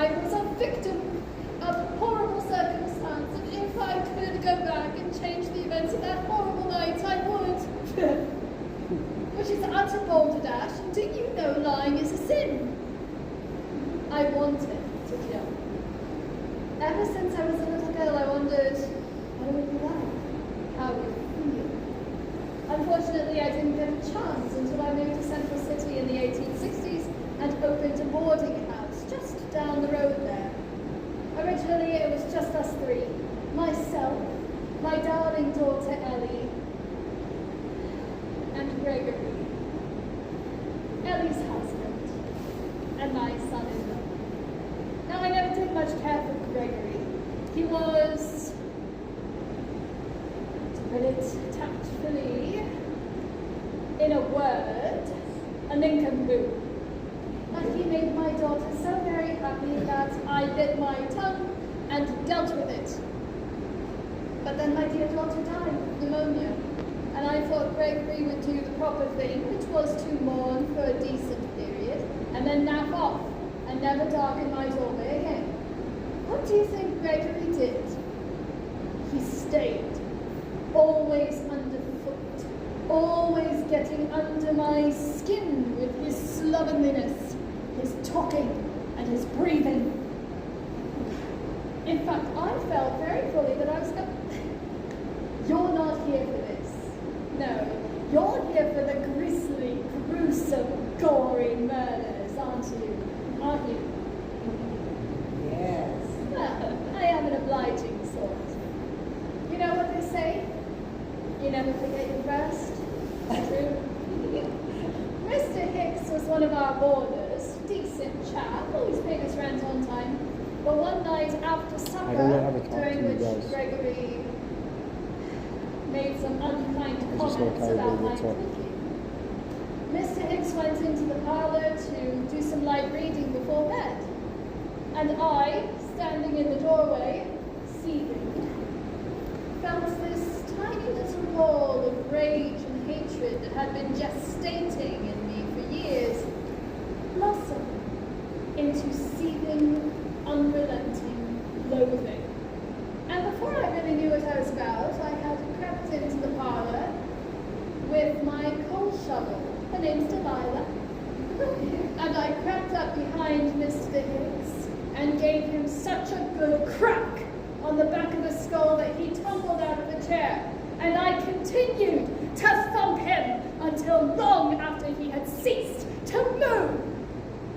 I was a victim of horrible circumstance, and if I could go back and change the events of that horrible night, I would. Which is utter balderdash, and do you know lying is a sin? I wanted to kill. Ever since I was a little girl, I wondered what it would be like, how it would feel. Unfortunately, I didn't get a chance until I moved to Central City in the 1860s and opened a boarding house just down the road there. Originally, it was just us three. Myself, my darling daughter Ellie, and Gregory, Ellie's husband, and my son-in-law. Now, I never did much care for Gregory. He was, to put it tactfully, in a word, a nincompoop. But he made my daughter so very happy that I bit my tongue and dealt with it. But then my dear daughter died of pneumonia, and I thought Gregory would do the proper thing, which was to mourn for a decent period, and then nap off, and never darken my doorway again. What do you think Gregory did? He stayed, always underfoot, always getting under my skin with his slovenliness, his talking, and his breathing. In fact, I felt very fully that I was You're not here for this. No, you're here for the grisly, gruesome, gory murders, aren't you? Aren't you? Yes. Well, I am an obliging sort. You know what they say? You never forget your first. True. Mr. Hicks was one of our boarders. Decent chap, always paid his rent on time. But one night after supper, during which Gregory made some unkind comments about my cooking, Mr. Hicks went into the parlour to do some light reading before bed. And I, standing in the doorway, seething, felt this tiny little ball of rage and hatred that had been gestating in me for years blossom into seething, unrelenting loathing. And before I really knew what I was about, I had crept into the parlour with my coal shovel. Her name's Delilah. And I crept up behind Mr. Hicks and gave him such a good crack on the back of the skull that he tumbled out of the chair. And I continued to thump him until long after he had ceased to move.